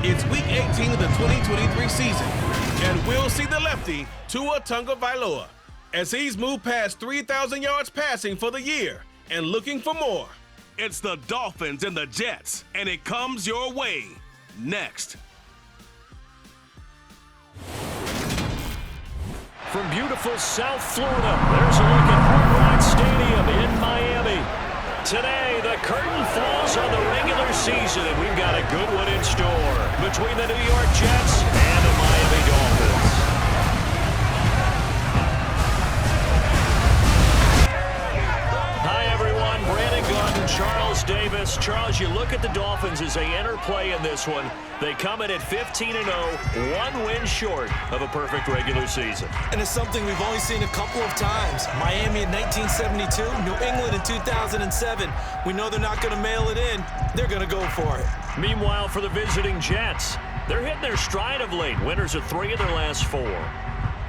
It's Week 18 of the 2023 season, and we'll see the lefty, Tua Tagovailoa, as he's moved past 3,000 yards passing for the year and looking for more. It's the Dolphins and the Jets, and it comes your way next. From beautiful South Florida, there's a look at Hard Rock Stadium in Miami. Today, the curtain falls on the regular season, and we've got a good one in store between the New York Jets and the Miami Dolphins. Hi, everyone. Brandon Gaudin, Charles Davis. Charles, you look at the Dolphins as they enter play in this one. They come in at 15-0, one win short of a perfect regular season. And it's something we've only seen a couple of times. Miami in 1972, New England in 2007. We know they're not going to mail it in. They're going to go for it. Meanwhile, for the visiting Jets, they're hitting their stride of late. Winners of 3 of their last 4.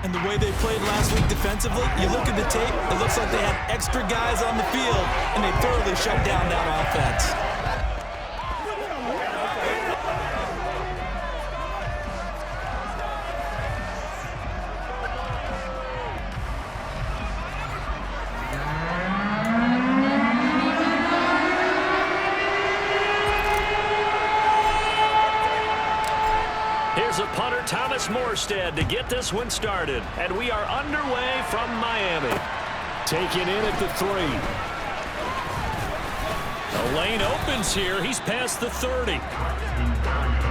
And the way they played last week defensively, you look at the tape, it looks like they had extra guys on the field, and they thoroughly shut down that offense. Here's a punter, Thomas Morstead, to get this one started. And we are underway from Miami. Taken in at the 3. The lane opens here. He's past the 30.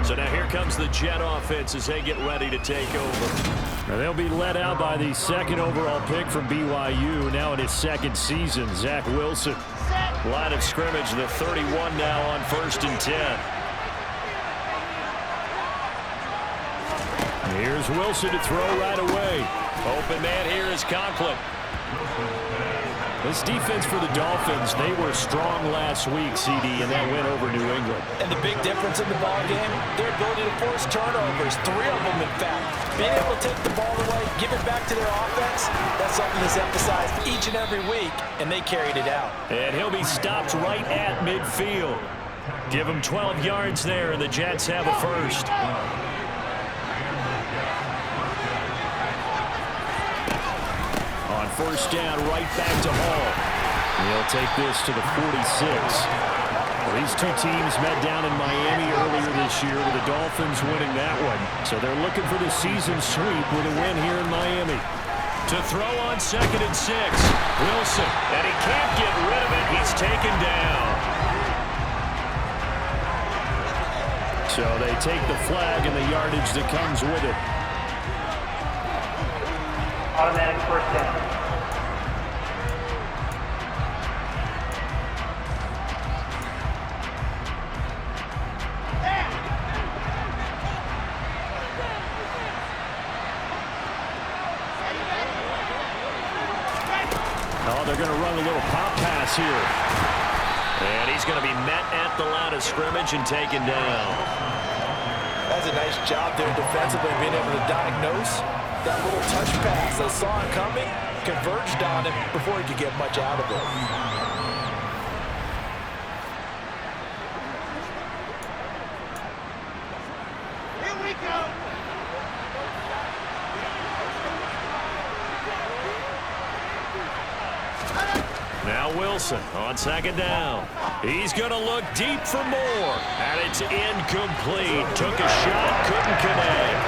So now here comes the Jet offense as they get ready to take over. Now they'll be led out by the 2nd overall pick from BYU, now in his 2nd season, Zach Wilson. Line of scrimmage, the 31 now on 1st and 10. Here's Wilson to throw right away. Open man here is Conklin. This defense for the Dolphins, they were strong last week, CD, and that win over New England. And the big difference in the ball game, their ability to force turnovers, 3 of them in fact. Being able to take the ball away, give it back to their offense, that's something that's emphasized each and every week, and they carried it out. And he'll be stopped right at midfield. Give him 12 yards there, and the Jets have a first. On 1st down, right back to Hall. He'll take this to the 46. Well, these two teams met down in Miami earlier this year with the Dolphins winning that one. So they're looking for the season sweep with a win here in Miami. To throw on 2nd and 6. Wilson, and he can't get rid of it. He's taken down. So they take the flag and the yardage that comes with it. Automatic 1st down. Oh, they're going to run a little pop pass here. And he's going to be met at the line of scrimmage and taken down. That's a nice job there defensively, being able to diagnose that little touch pass. They saw it coming, converged on him before he could get much out of it. Here we go. Now Wilson on 2nd down. He's going to look deep for more. And it's incomplete. Took a shot, couldn't connect.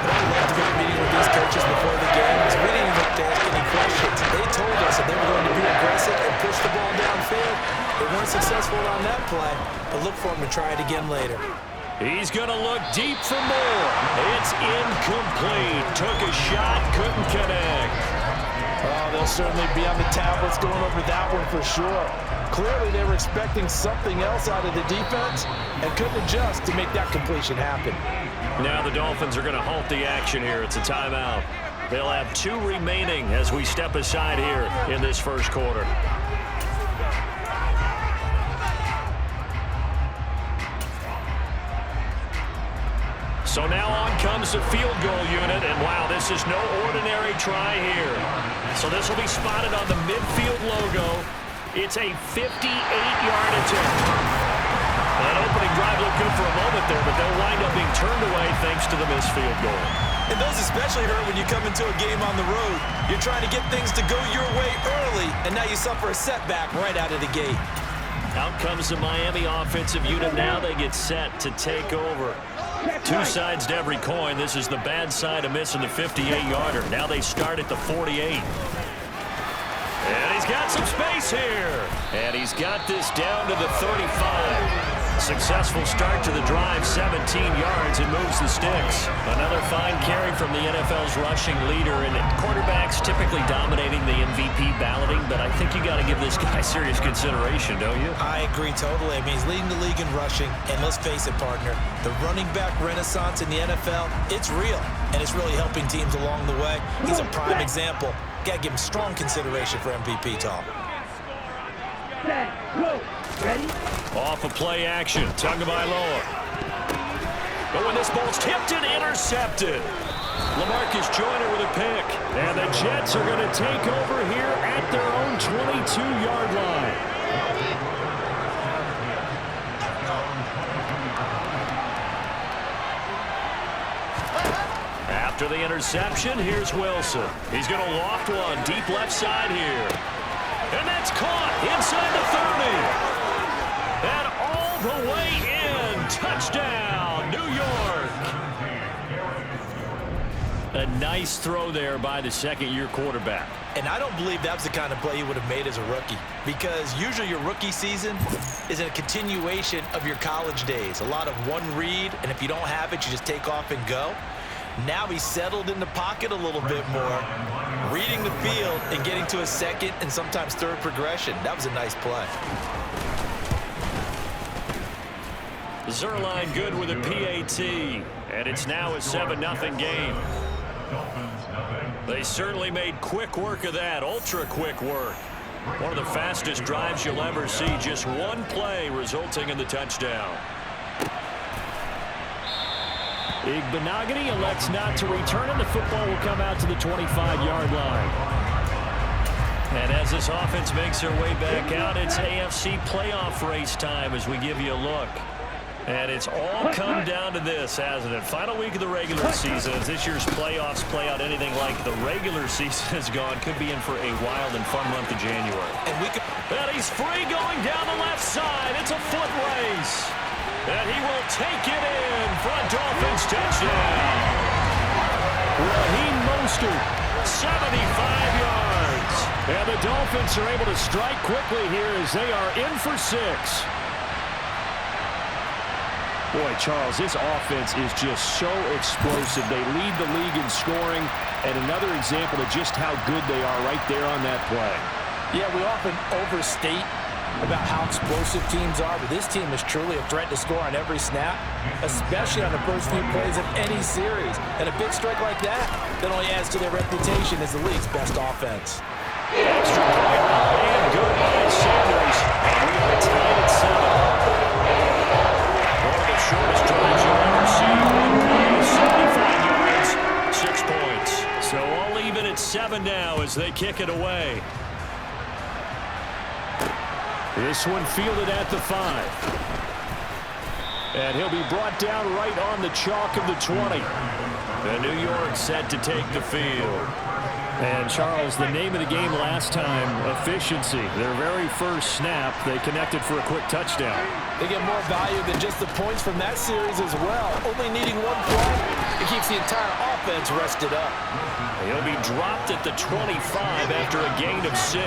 I love to get a meeting with these coaches before the game because we didn't even have to ask any questions. They told us that they were going to be aggressive and push the ball downfield. They weren't successful on that play, but look for them to try it again later. He's going to look deep for more. It's incomplete. Took a shot, couldn't connect. Oh, they'll certainly be on the tablets going over that one for sure. Clearly, they were expecting something else out of the defense and couldn't adjust to make that completion happen. Now the Dolphins are going to halt the action here. It's a timeout. They'll have 2 remaining as we step aside here in this first quarter. So now on comes the field goal unit, and wow, this is no ordinary try here. So this will be spotted on the midfield logo. It's a 58-yard attempt. That opening drive looked good for a moment there, but they'll wind up the missed field goal. And those especially hurt when you come into a game on the road. You're trying to get things to go your way early, and now you suffer a setback right out of the gate. Out comes the Miami offensive unit now. They get set to take over. Two sides to every coin. This is the bad side of missing the 58-yarder. Now they start at the 48. And he's got some space here. And he's got this down to the 35. Successful start to the drive, 17 yards, and moves the sticks. Another fine carry from the NFL's rushing leader, and quarterbacks typically dominating the MVP balloting, but I think you got to give this guy serious consideration, don't you? I agree totally. I mean, he's leading the league in rushing, and let's face it, partner, the running back renaissance in the NFL, it's real, and it's really helping teams along the way. He's a prime example. Got to give him strong consideration for MVP, Tom. Ready? Off of play action, Tagovailoa. But when this ball's tipped and intercepted, LaMarcus Joyner with a pick. And the Jets are going to take over here at their own 22-yard line. After the interception, here's Wilson. He's going to loft one deep left side here. And that's caught inside the 30. And all the way in. Touchdown, New York. A nice throw there by the second-year quarterback. And I don't believe that was the kind of play he would have made as a rookie, because usually your rookie season is a continuation of your college days. A lot of one read, and if you don't have it, you just take off and go. Now he's settled in the pocket a little bit more, reading the field and getting to a second and sometimes third progression. That was a nice play. Zerline good with a PAT, and it's now a 7-0 game. They certainly made quick work of that, ultra-quick work. One of the fastest drives you'll ever see, just one play resulting in the touchdown. Igbenogany elects not to return, and the football will come out to the 25-yard line. And as this offense makes their way back out, it's AFC playoff race time as we give you a look. And it's all come down to this, hasn't it? Final week of the regular season. As this year's playoffs play out anything like the regular season has gone, could be in for a wild and fun month of January. And he's free going down the left side. It's a foot race. And he will take it in for a Dolphins touchdown. Raheem Mostert, 75 yards. And the Dolphins are able to strike quickly here as they are in for 6. Boy, Charles, this offense is just so explosive. They lead the league in scoring, and another example of just how good they are right there on that play. Yeah, we often overstate about how explosive teams are, but this team is truly a threat to score on every snap, especially on the first few plays of any series. And a big strike like that only adds to their reputation as the league's best offense. Extra point, and good by Sanders. We are tied at 7. One of the shortest drives you'll ever see. 75 yards, 6 points. So all even at 7 now as they kick it away. This one fielded at the 5. And he'll be brought down right on the chalk of the 20. And New York set to take the field. And, Charles, the name of the game last time, efficiency. Their very first snap, they connected for a quick touchdown. They get more value than just the points from that series as well. Only needing one play, it keeps the entire offense rested up. He'll be dropped at the 25 after a gain of 6.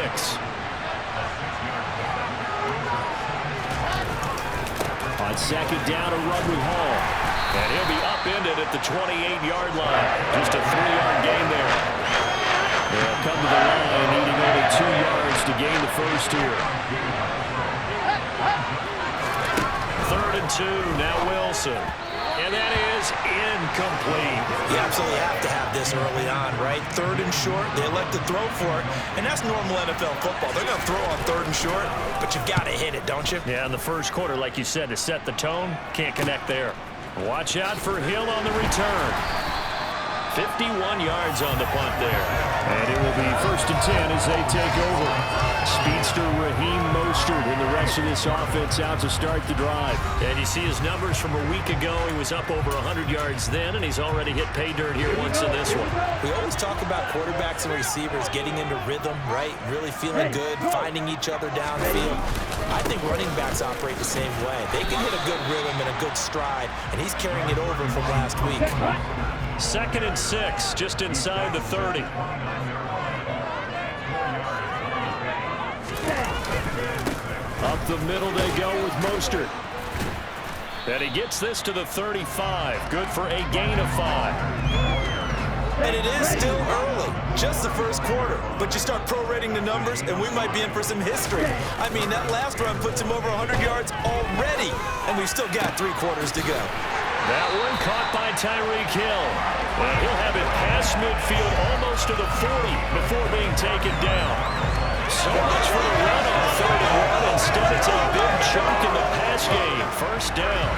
On second down, a run with Hall. And he'll be upended at the 28-yard line. Just a 3-yard gain there. They'll come to the line, needing only 2 yards to gain the first here. 3rd and 2, now Wilson. And that is incomplete. You absolutely have to have this early on, right? 3rd and short, they elect to throw for it, and that's normal NFL football. They're going to throw on 3rd and short, but you've got to hit it, don't you? Yeah, in the first quarter, like you said, to set the tone, can't connect there. Watch out for Hill on the return. 51 yards on the punt there. And it will be 1st and 10 as they take over. Speedster Raheem Mostert and the rest of this offense out to start the drive. And you see his numbers from a week ago. He was up over 100 yards then, and he's already hit pay dirt here once in this one. We always talk about quarterbacks and receivers getting into rhythm, right? Really feeling good, finding each other downfield. I think running backs operate the same way. They can hit a good rhythm and a good stride, and he's carrying it over from last week. 2nd and 6, just inside the 30. Up the middle they go with Mostert. And he gets this to the 35. Good for a gain of 5. And it is still early, just the first quarter. But you start prorating the numbers, and we might be in for some history. I mean, that last run puts him over 100 yards already, and we've still got 3 quarters to go. That one caught by Tyreek Hill. And he'll have it past midfield almost to the 40 before being taken down. So much for the run on 3rd and 1. Instead, it's a big chunk in the pass game. 1st down.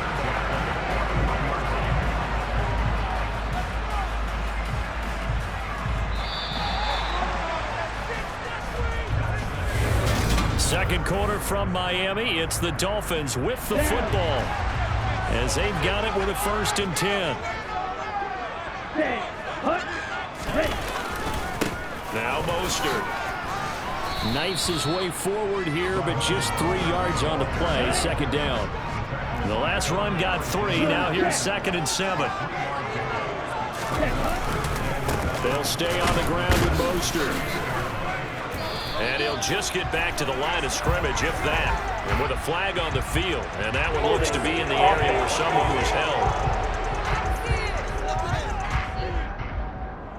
Second quarter from Miami. It's the Dolphins with the football as they've got it with a 1st and 10. Now Mostert knifes his way forward here, but just 3 yards on the play. 2nd down. The last run got 3. Now here's 2nd and 7. They'll stay on the ground with Mostert. And he'll just get back to the line of scrimmage, if that. And with a flag on the field. And that one looks to be in the area where someone was held.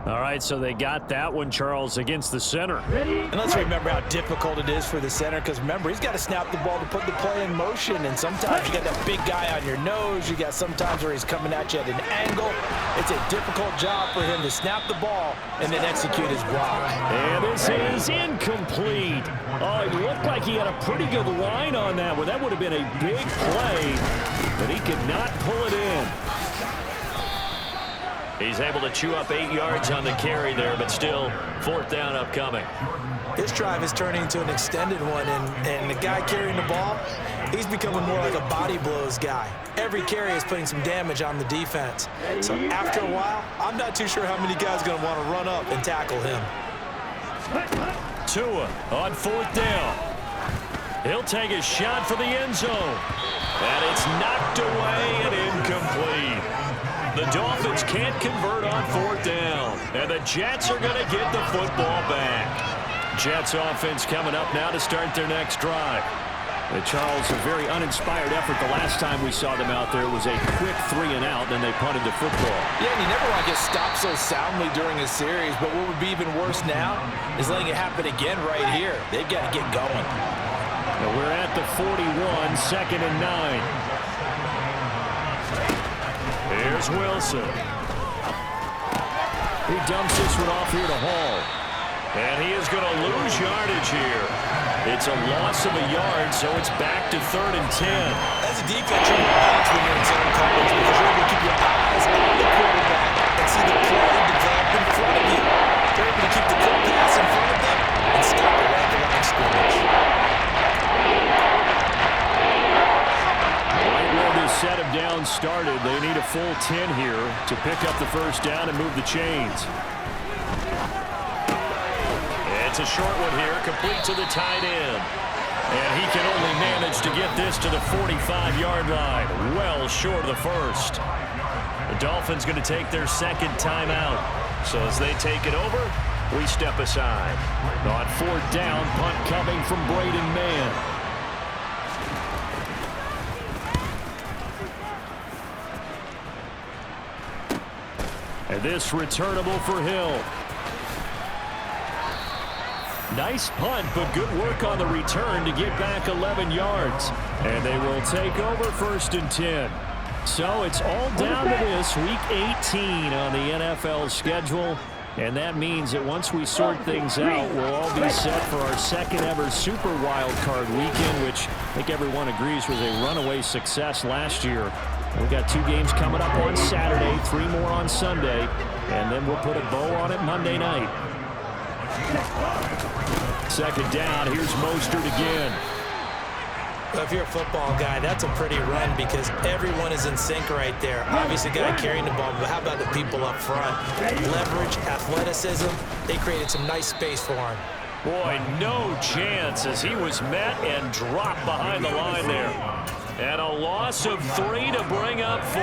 All right, so they got that one, Charles, against the center. And let's remember how difficult it is for the center, because remember, he's got to snap the ball to put the play in motion, and sometimes you got that big guy on your nose. You got sometimes where he's coming at you at an angle. It's a difficult job for him to snap the ball and then execute his block. And this is incomplete. Oh, it looked like he had a pretty good line on that one. That would have been a big play, but he could not pull it in. He's able to chew up 8 yards on the carry there, but still 4th down upcoming. This drive is turning into an extended one, and the guy carrying the ball, he's becoming more like a body blows guy. Every carry is putting some damage on the defense. So after a while, I'm not too sure how many guys are going to want to run up and tackle him. Tua on 4th down. He'll take a shot for the end zone. And it's knocked away and incomplete. The Dolphins can't convert on 4th down. And the Jets are going to get the football back. Jets offense coming up now to start their next drive. Charles, a very uninspired effort. The last time we saw them out there was a quick 3 and out, then they punted the football. Yeah, and you never want to get stopped so soundly during a series, but what would be even worse now is letting it happen again right here. They've got to get going. Now we're at the 41, 2nd and 9. Here's Wilson. He dumps this one off here to Hall. And he is going to lose yardage here. It's a loss of a yard, so it's back to 3rd and 10. As a defense, you're going to bounce when you're in zone coverage because you're able to keep your eyes on the quarterback and see the play develop in front of you. They're able to keep the quick pass in front of them and stop it right at the line of scrimmage. Right where this set of downs started, they need a full 10 here to pick up the 1st down and move the chains. It's a short one here, complete to the tight end. And he can only manage to get this to the 45-yard line, well short of the 1st. The Dolphins going to take their 2nd timeout. So as they take it over, we step aside. On 4th down, punt coming from Braden Mann. And this returnable for Hill. Nice punt, but good work on the return to get back 11 yards. And they will take over 1st and 10. So it's all down to this, Week 18 on the NFL schedule. And that means that once we sort things out, we'll all be set for our 2nd ever Super Wild Card weekend, which I think everyone agrees was a runaway success last year. We've got 2 games coming up on Saturday, 3 more on Sunday. And then we'll put a bow on it Monday night. Second down, here's Mostert again. Well, if you're a football guy, that's a pretty run because everyone is in sync right there. Obviously, the guy carrying the ball, but how about the people up front? Leverage, athleticism, they created some nice space for him. Boy, no chance as he was met and dropped behind the line there. And a loss of 3 to bring up 4.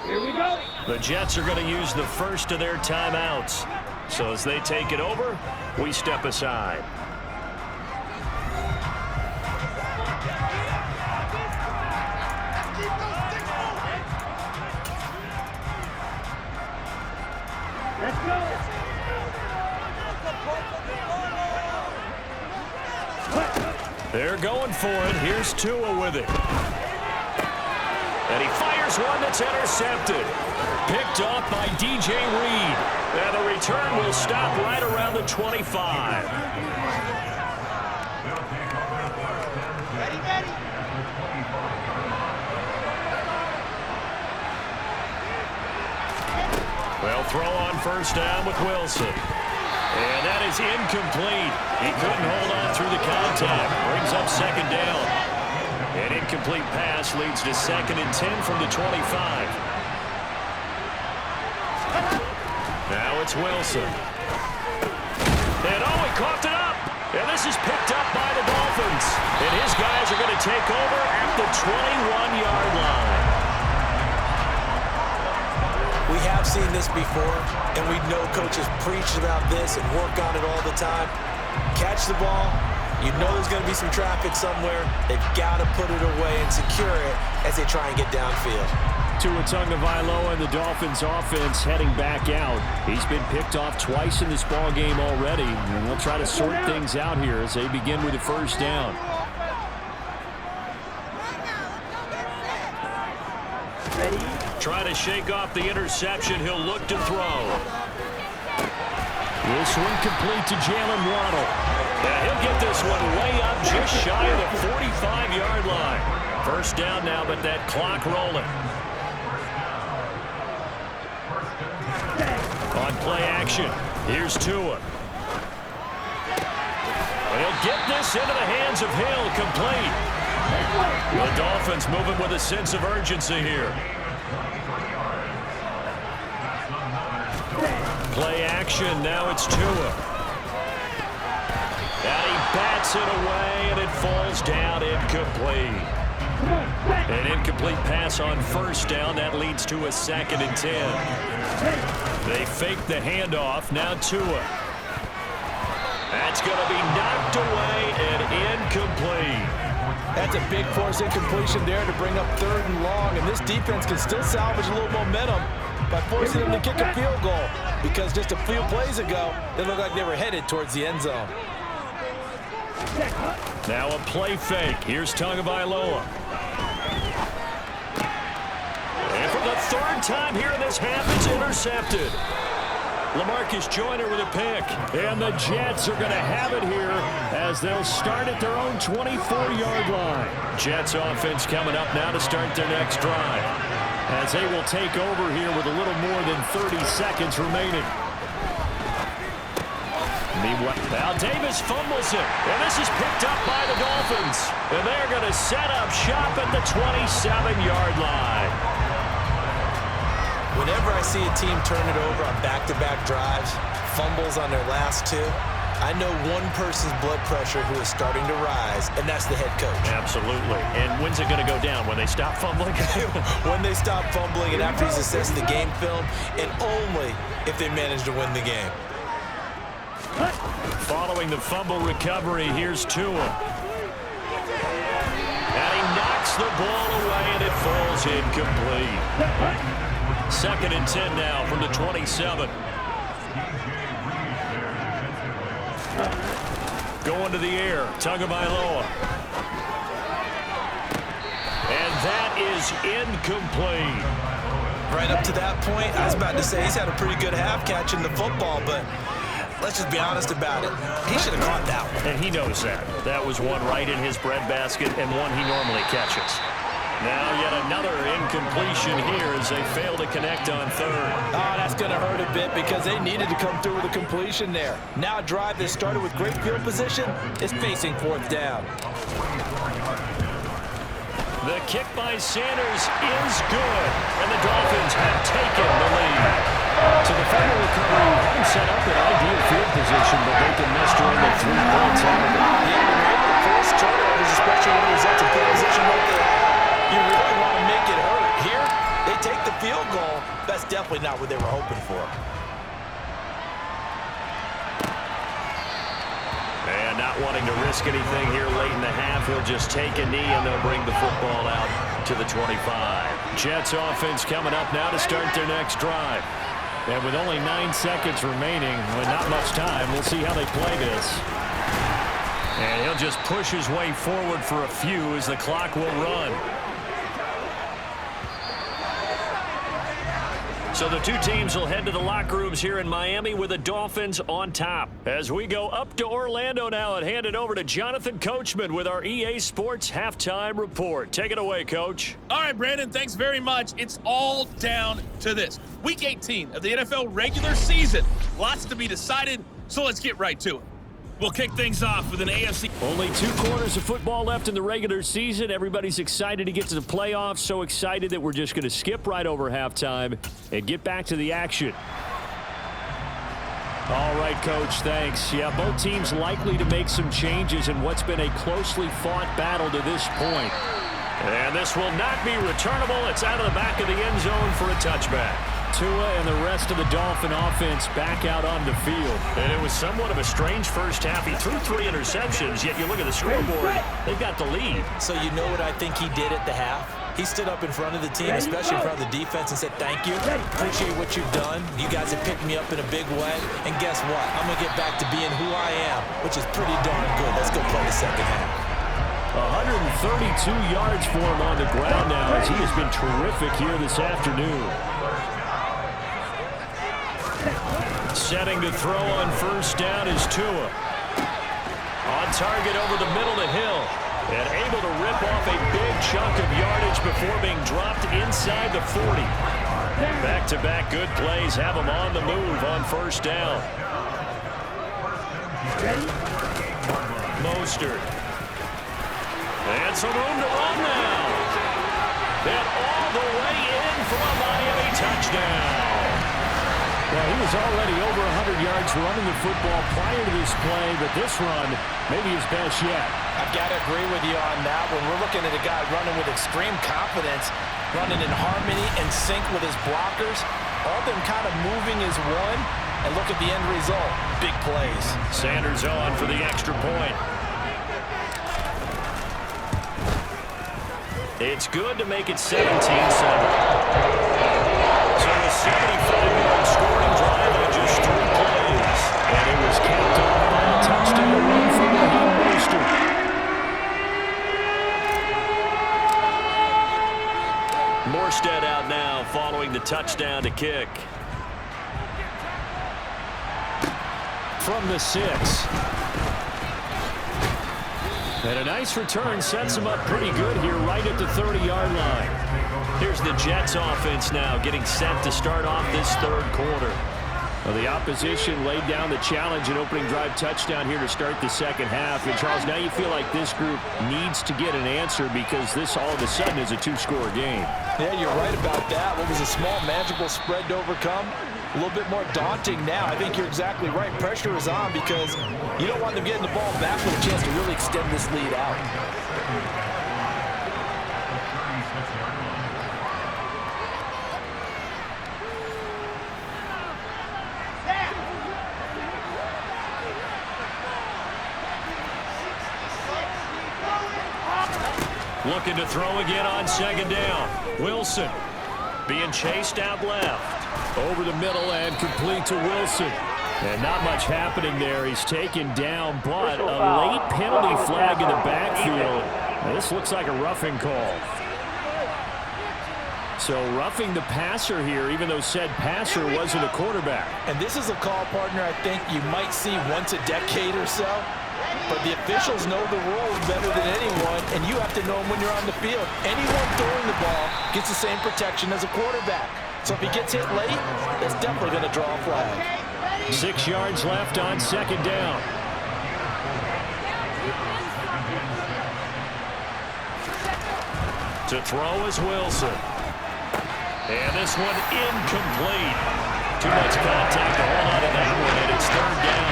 Here we go. The Jets are going to use the first of their timeouts. So as they take it over, we step aside. Let's go. They're going for it. Here's Tua with it. And he fires one that's intercepted. Picked off by DJ Reed. And the return will stop right around the 25. Ready. Well, throw on first down with Wilson. And that is incomplete. He couldn't hold on through the contact. Brings up second down. An incomplete pass leads to 2nd and 10 from the 25. Now it's Wilson. And he coughed it up. And this is picked up by the Dolphins. And his guys are going to take over at the 21-yard line. We have seen this before, and we know coaches preach about this and work on it all the time. Catch the ball. You know there's going to be some traffic somewhere. They've got to put it away and secure it as they try and get downfield. Tua Tagovailoa and the Dolphins offense heading back out. He's been picked off twice in this ball game already, and they'll try to sort things out here as they begin with the first down. Trying to shake off the interception. He'll look to throw. This one complete to Jalen Waddle. Yeah, he'll get this one way up just shy of the 45-yard line. First down now, but that clock rolling. On play action, here's Tua. He'll get this into the hands of Hill, complete. The Dolphins moving with a sense of urgency here. Play action, now it's Tua. And he bats it away, and it falls down incomplete. An incomplete pass on first down. That leads to a 2nd and 10. They fake the handoff. Now Tua. That's going to be knocked away and incomplete. That's a big force incompletion there to bring up 3rd and long, and this defense can still salvage a little momentum by forcing them to kick a field goal, because just a few plays ago, they looked like they were headed towards the end zone. Now a play fake. Here's Tagovailoa. And for the 3rd time here in this half, it's intercepted. LaMarcus Joyner with a pick. And the Jets are going to have it here as they'll start at their own 24-yard line. Jets offense coming up now to start their next drive, as they will take over here with a little more than 30 seconds remaining. Meanwhile, Davis fumbles it, and this is picked up by the Dolphins. And they're going to set up shop at the 27-yard line. Whenever I see a team turn it over on back-to-back drives, fumbles on their last 2, I know one person's blood pressure who is starting to rise, and that's the head coach. Absolutely. And when's it going to go down? When they stop fumbling? When they stop fumbling and after he's assessed the game film, and only if they manage to win the game. Following the fumble recovery, here's Tua. And he knocks the ball away, and it falls incomplete. 2nd and 10 now from the 27. Going to the air, Tagovailoa. And that is incomplete. Right up to that point, I was about to say he's had a pretty good half catching the football, but let's just be honest about it. He should have caught that one. And he knows that. That was one right in his breadbasket and one he normally catches. Now yet another incompletion here as they fail to connect on third. Oh, that's going to hurt a bit because they needed to come through with a completion there. Now a drive that started with great field position is facing fourth down. The kick by Sanders is good, and the Dolphins have taken the lead. So the final recovery hadn't set up an ideal field position, but they can muster in the 3 points out of it. Yeah, when you're able to force turnovers, especially when it results in field position like they have, you really want to make it hurt. Here, they take the field goal. That's definitely not what they were hoping for. And not wanting to risk anything here late in the half, he'll just take a knee and they'll bring the football out to the 25. Jets offense coming up now to start their next drive. And with only 9 seconds remaining, with not much time, we'll see how they play this. And he'll just push his way forward for a few as the clock will run. So the two teams will head to the locker rooms here in Miami with the Dolphins on top. As we go up to Orlando now and hand it over to Jonathan Coachman with our EA Sports Halftime Report. Take it away, Coach. All right, Brandon, thanks very much. It's all down to this. Week 18 of the NFL regular season. Lots to be decided, so let's get right to it. We'll kick things off with an AFC. Only 2 quarters of football left in the regular season. Everybody's excited to get to the playoffs, so excited that we're just going to skip right over halftime and get back to the action. All right, Coach, thanks. Yeah, both teams likely to make some changes in what's been a closely fought battle to this point. And this will not be returnable. It's out of the back of the end zone for a touchback. Tua and the rest of the Dolphin offense back out on the field. And it was somewhat of a strange first half. He threw 3 interceptions, yet you look at the scoreboard, they've got the lead. So you know what I think he did at the half? He stood up in front of the team, especially in front of the defense, and said, thank you. Appreciate what you've done. You guys have picked me up in a big way. And guess what? I'm going to get back to being who I am, which is pretty darn good. Let's go play the second half. 132 yards for him on the ground now as he has been terrific here this afternoon. Setting to throw on first down is Tua. On target over the middle to Hill. And able to rip off a big chunk of yardage before being dropped inside the 40. Back-to-back good plays have him on the move on first down. Mostert. And some room to run now. And all the way in for a Miami touchdown. Well, he was already over 100 yards running the football prior to this play, but this run may be his best yet. I've got to agree with you on that. When we're looking at a guy running with extreme confidence, running in harmony and sync with his blockers, all them kind of moving as one, and look at the end result. Big plays. Sanders on for the extra point. It's good to make it 17-7. So a 75-yard scoring drive in just 3 plays. And it was capped off by a touchdown run from Mostert. Morstead out now following the touchdown to kick. From the 6. And a nice return sets him up pretty good here right at the 30-yard line. Here's the Jets offense now getting set to start off this third quarter. Well, the opposition laid down the challenge and opening drive touchdown here to start the second half. And, Charles, now you feel like this group needs to get an answer because this all of a sudden is a 2-score game. Yeah, you're right about that. What was a small, manageable spread to overcome? A little bit more daunting now. I think you're exactly right. Pressure is on because you don't want them getting the ball back with a chance to really extend this lead out. Looking to throw again on second down. Wilson being chased out left. Over the middle and complete to Wilson. And not much happening there. He's taken down, but a late penalty flag in the backfield. Now, this looks like a roughing call. So roughing the passer here, even though said passer wasn't a quarterback. And this is a call, partner, I think you might see once a decade or so. But the officials know the rules better than anyone, and you have to know him when you're on the field. Anyone throwing the ball gets the same protection as a quarterback. So if he gets hit late, that's definitely going to draw a flag. 6 yards left on second down. To throw is Wilson. And this one incomplete. Too much contact to hold on to that one, and it's third down.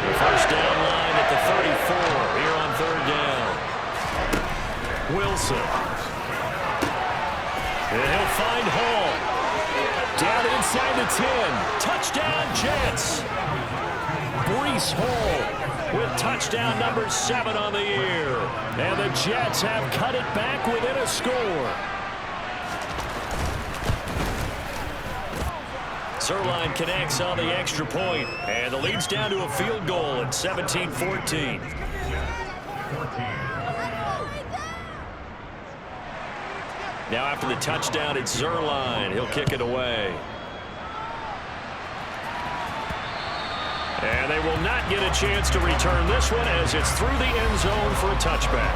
The first down line at the 34 here on third down. Wilson. And he'll find Hall. Down inside the 10. Touchdown, Jets. Breece Hall with touchdown number 7 on the year. And the Jets have cut it back within a score. Zerline connects on the extra point, and the lead's down to a field goal at 17-14. Now after the touchdown, it's Zerline. He'll kick it away. And they will not get a chance to return this one as it's through the end zone for a touchback.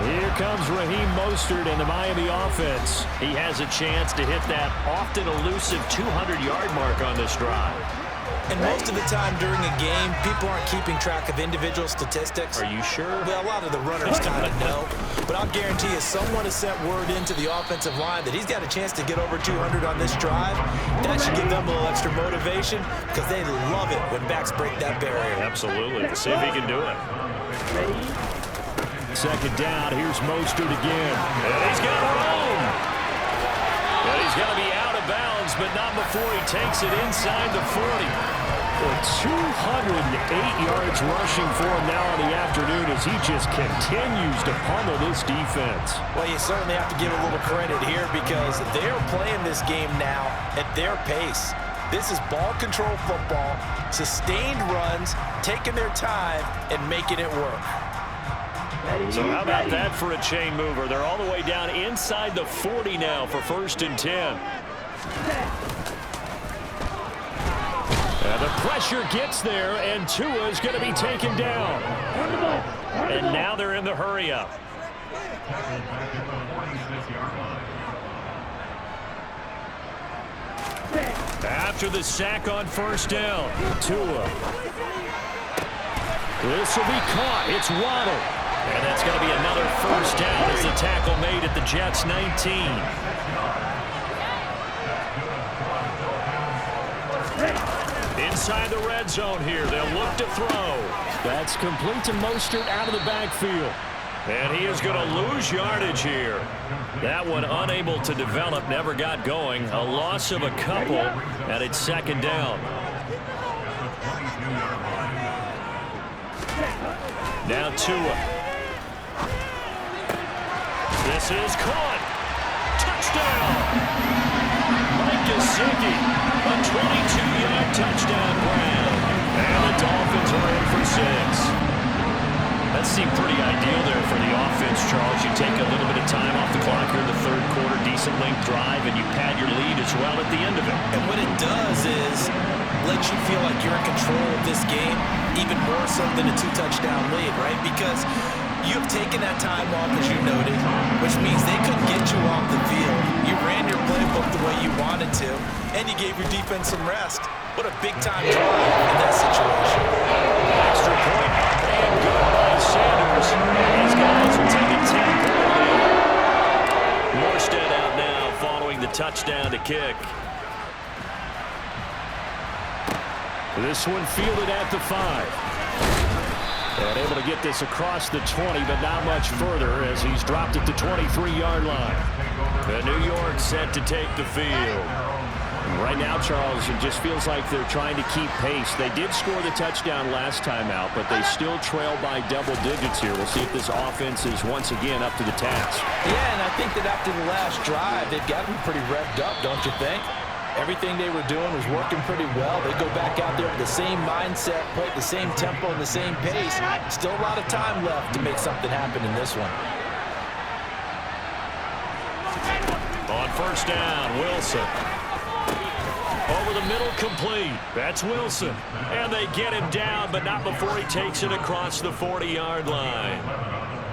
Here comes Raheem Mostert and the Miami offense. He has a chance to hit that often elusive 200-yard mark on this drive. And most of the time during a game, people aren't keeping track of individual statistics. Are you sure? Well, a lot of the runners kind of know. But I'll guarantee you someone has sent word into the offensive line that he's got a chance to get over 200 on this drive. That should give them a little extra motivation because they love it when backs break that barrier. Absolutely. Let's see if he can do it. Second down. Here's Mostert again. And he's got room. And he's going to be out of bounds, but not before he takes it inside the 40. 208 yards rushing for him now in the afternoon as he just continues to pummel this defense. Well, you certainly have to give a little credit here because they're playing this game now at their pace. This is ball control football, sustained runs, taking their time, and making it work. So how about that for a chain mover? They're all the way down inside the 40 now for 1st and 10. And the pressure gets there, and Tua is going to be taken down. And now they're in the hurry-up. After the sack on 1st down, Tua. This will be caught. It's Waddle. And that's going to be another 1st down as the tackle made at the Jets' 19. Inside the red zone here. They'll look to throw. That's complete to Mostert out of the backfield. And he is going to lose yardage here. That one unable to develop, never got going. A loss of a couple, and it's 2nd down. Now Tua. This is caught. Touchdown. Mike Gesicki, a 22-yard touchdown grab. And the Dolphins are in for 6. That seemed pretty ideal there for the offense, Charles. You take a little bit of time off the clock here in the 3rd quarter, decent length drive, and you pad your lead as well at the end of it. And what it does is let you feel like you're in control of this game, even more so than a 2-touchdown lead, right? Because you've taken that time off, as you noted, which means they couldn't get you off the field. You ran your playbook the way you wanted to, and you gave your defense some rest. What a big-time drive in that situation. Extra point up and good by Sanders. These guys will take a 10-point lead. Morstead out now following the touchdown to kick. This one fielded at the 5. And able to get this across the 20, but not much further as he's dropped it to 23-yard line. The New York set to take the field. Right now, Charles, it just feels like they're trying to keep pace. They did score the touchdown last time out, but they still trail by double digits here. We'll see if this offense is once again up to the task. Yeah, and I think that after the last drive, they've gotten pretty revved up, don't you think? Everything they were doing was working pretty well. They go back out there with the same mindset, play at the same tempo and the same pace. Still a lot of time left to make something happen in this one. On 1st down, Wilson. Over the middle, complete. That's Wilson. And they get him down, but not before he takes it across the 40-yard line.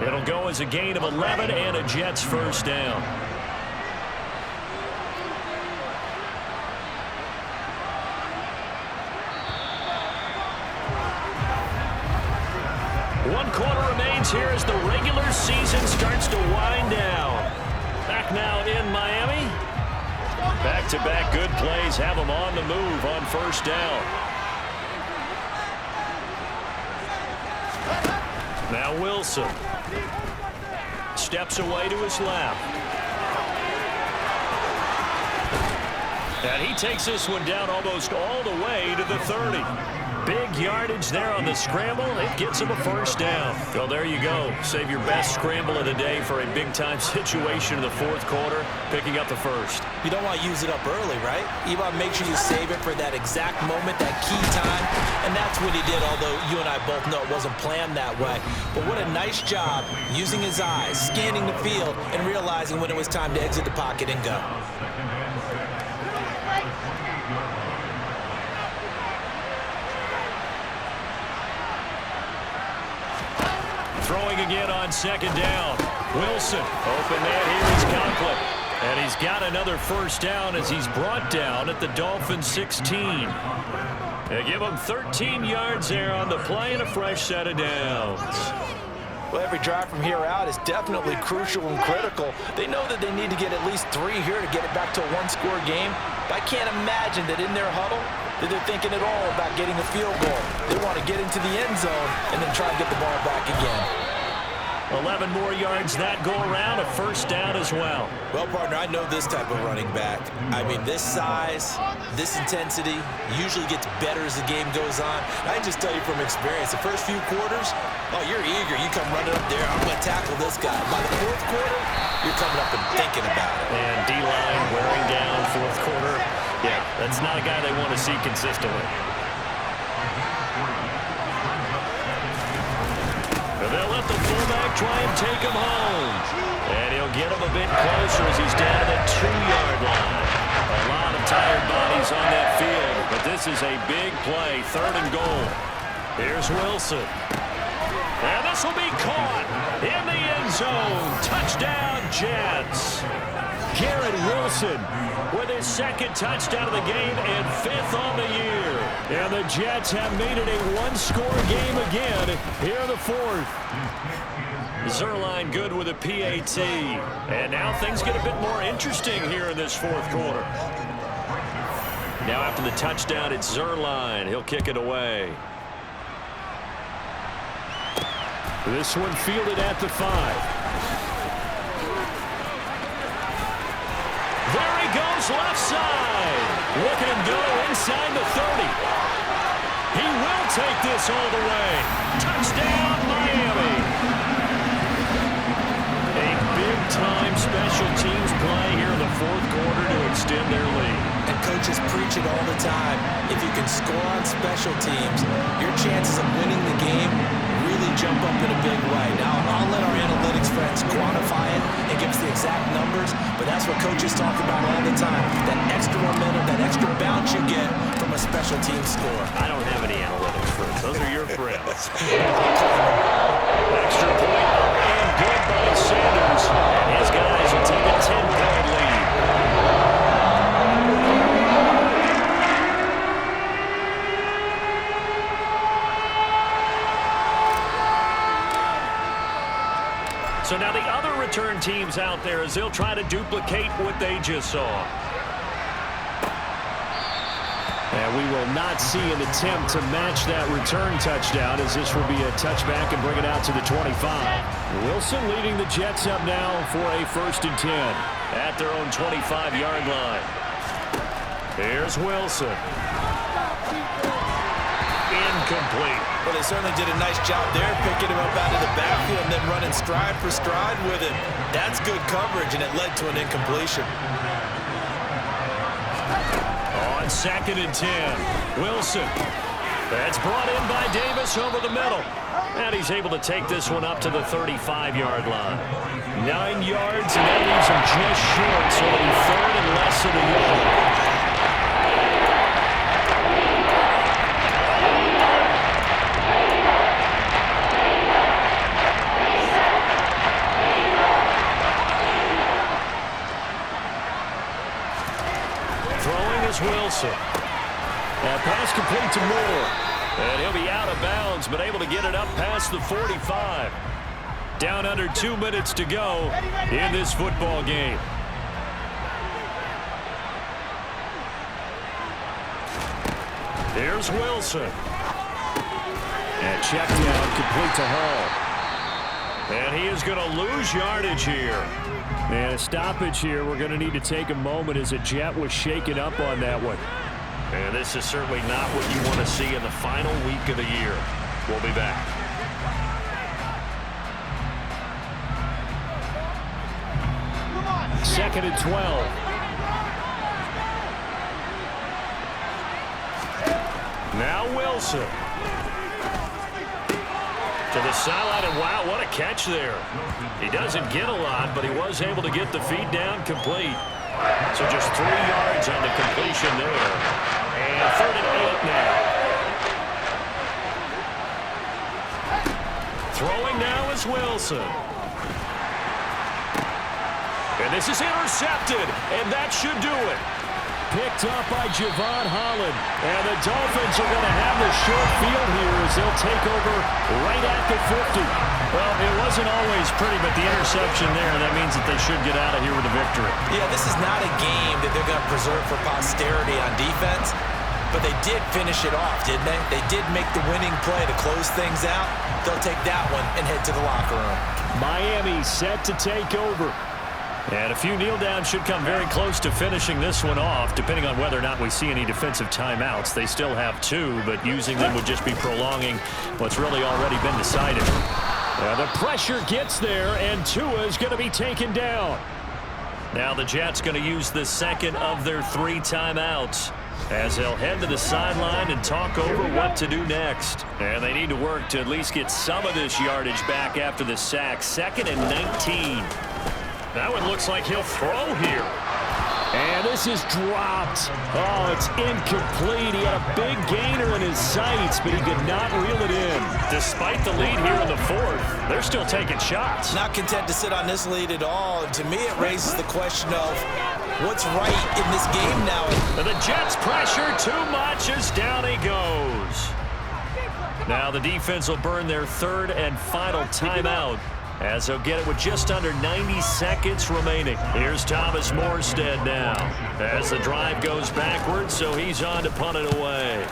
It'll go as a gain of 11 and a Jets first down. One quarter remains here as the regular season starts to wind down. Back now in Miami. Back-to-back good plays have them on the move on first down. Now Wilson steps away to his left. And he takes this one down almost all the way to the 30. Big yardage there on the scramble. It gets him a first down. Well, there you go. Save your best scramble of the day for a big-time situation in the fourth quarter, picking up the first. You don't want to use it up early, right? You want to make sure you save it for that exact moment, that key time, and that's what he did, although you and I both know it wasn't planned that way. But what a nice job using his eyes, scanning the field, and realizing when it was time to exit the pocket and go. Throwing again on second down. Wilson, open man, here is Conklin. And he's got another first down as he's brought down at the Dolphins 16. They give him 13 yards there on the play and a fresh set of downs. Well, every drive from here out is definitely crucial and critical. They know that they need to get at least 3 here to get it back to a one-score game. But I can't imagine that in their huddle that they're thinking at all about getting a field goal. They want to get into the end zone and then try to get the ball back again. 11 more yards that go around, a first down as well. Well, partner, I know this type of running back. I mean, this size, this intensity usually gets better as the game goes on. I can just tell you from experience, the first few quarters, oh, you're eager. You come running up there, I'm going to tackle this guy. By the fourth quarter, you're coming up and thinking about it. And D-line wearing down fourth quarter. Yeah, that's not a guy they want to see consistently. They'll let the fullback try and take him home. And he'll get him a bit closer as he's down to the 2-yard line. A lot of tired bodies on that field, but this is a big play, 3rd and goal. Here's Wilson. And this will be caught in the end zone. Touchdown, Jets. Garrett Wilson with his 2nd touchdown of the game and 5th on the year. And the Jets have made it a one-score game again here in the 4th. Zuerlein good with a PAT. And now things get a bit more interesting here in this 4th quarter. Now after the touchdown, it's Zuerlein. He'll kick it away. This one fielded at the 5. There he goes left side. Look at him go inside the 30. He will take this all the way. Touchdown, Miami. A big-time special teams play here in the 4th quarter to extend their lead. And coaches preach it all the time. If you can score on special teams, your chances of winning the game really jump up in a big way. Now, I'll let our analytics friends quantify it and give us the exact numbers, but that's what coaches talk about all the time. That extra momentum, that extra bounce you get from a special team score. I don't have any analytics friends. Those are your friends. Extra point and good by Sanders. And his guys will take a 10-point lead. So now the other return teams out there as they'll try to duplicate what they just saw. And we will not see an attempt to match that return touchdown as this will be a touchback and bring it out to the 25. Wilson leading the Jets up now for a 1st and 10 at their own 25-yard line. Here's Wilson. Incomplete. Well, they certainly did a nice job there, picking him up out of the backfield and then running stride for stride with him. That's good coverage, and it led to an incompletion. On 2nd and 10, Wilson. That's brought in by Davis over the middle. And he's able to take this one up to the 35-yard line. 9 yards, and that leaves him just short, so it'll be 3rd and less than a yard. Here's Wilson. That pass complete to Moore. And he'll be out of bounds, but able to get it up past the 45. Down under 2 minutes to go in this football game. Here's Wilson. And check down complete to Hall. And he is going to lose yardage here. And a stoppage here. We're going to need to take a moment as a Jet was shaken up on that one. And this is certainly not what you want to see in the final week of the year. We'll be back. Second and 12. Now Wilson. To the sideline, and wow, what a catch there. He doesn't get a lot, but he was able to get the feed down complete. So just 3 yards on the completion there. And 3rd and 8 now. Throwing now is Wilson. And this is intercepted, and that should do it. Picked up by Javon Holland. And the Dolphins are going to have the short field here as they'll take over right at the 50. Well, it wasn't always pretty, but the interception there, that means that they should get out of here with a victory. Yeah, this is not a game that they're going to preserve for posterity on defense, but they did finish it off, didn't they? They did make the winning play to close things out. They'll take that one and head to the locker room. Miami set to take over. And a few kneel downs should come very close to finishing this one off, depending on whether or not we see any defensive timeouts. They still have 2, but using them would just be prolonging what's really already been decided. The pressure gets there, and Tua is going to be taken down. Now the Jets going to use the second of their 3 timeouts as they'll head to the sideline and talk over what to do next. And they need to work to at least get some of this yardage back after the sack. 2nd and 19. That one looks like he'll throw here. And this is dropped. Oh, it's incomplete. He had a big gainer in his sights, but he could not reel it in. Despite the lead here in the 4th, they're still taking shots. Not content to sit on this lead at all. And to me, it raises the question of what's right in this game now. And the Jets pressure too much as down he goes. Now the defense will burn their 3rd and final timeout, as they'll get it with just under 90 seconds remaining. Here's Thomas Morstead now as the drive goes backwards, so he's on to punt it away.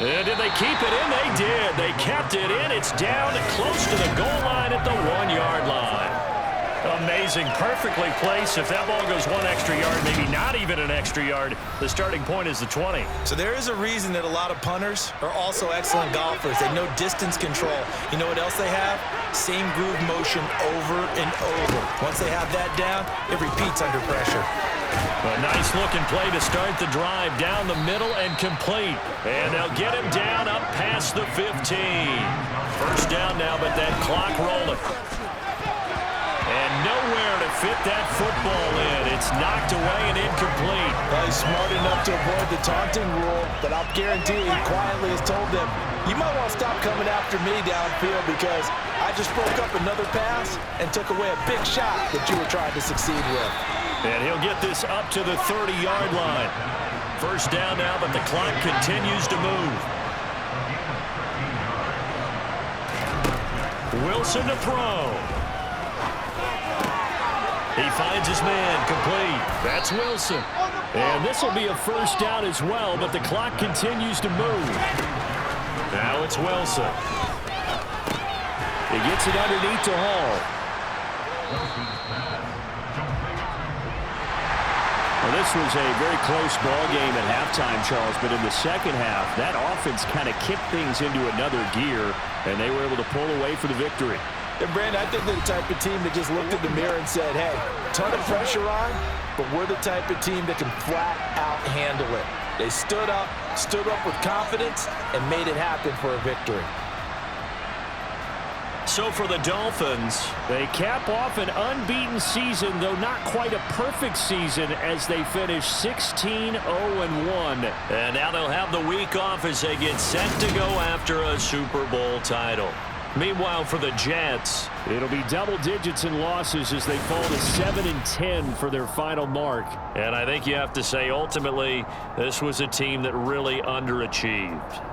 And did they keep it in? They did. They kept it in. It's down close to the goal line at the 1-yard line. Amazing. Perfectly placed. If that ball goes 1 extra yard, maybe not even an extra yard, the starting point is the 20. So there is a reason that a lot of punters are also excellent golfers. They know distance control. You know what else they have? Same groove motion over and over. Once they have that down, it repeats under pressure. A nice looking play to start the drive down the middle and complete. And they'll get him down up past the 15. First down now, but that clock rolling. And nowhere to fit that football in. It's knocked away and incomplete. Well, he's smart enough to avoid the taunting rule, but I'll guarantee he quietly has told them, you might want to stop coming after me downfield because I just broke up another pass and took away a big shot that you were trying to succeed with. And he'll get this up to the 30-yard line. First down now, but the clock continues to move. Wilson to throw. He finds his man, complete. That's Wilson. And this will be a first down as well, but the clock continues to move. Now it's Wilson. He gets it underneath to Hall. Well, this was a very close ball game at halftime, Charles, but in the second half, that offense kind of kicked things into another gear, and they were able to pull away for the victory. And, Brandon, I think they're the type of team that just looked in the mirror and said, hey, ton of pressure on, but we're the type of team that can flat out handle it. They stood up with confidence, and made it happen for a victory. So for the Dolphins, they cap off an unbeaten season, though not quite a perfect season, as they finish 16-0-1. And now they'll have the week off as they get set to go after a Super Bowl title. Meanwhile, for the Jets, it'll be double digits in losses as they fall to 7-10 for their final mark. and I think you have to say ultimately this was a team that really underachieved.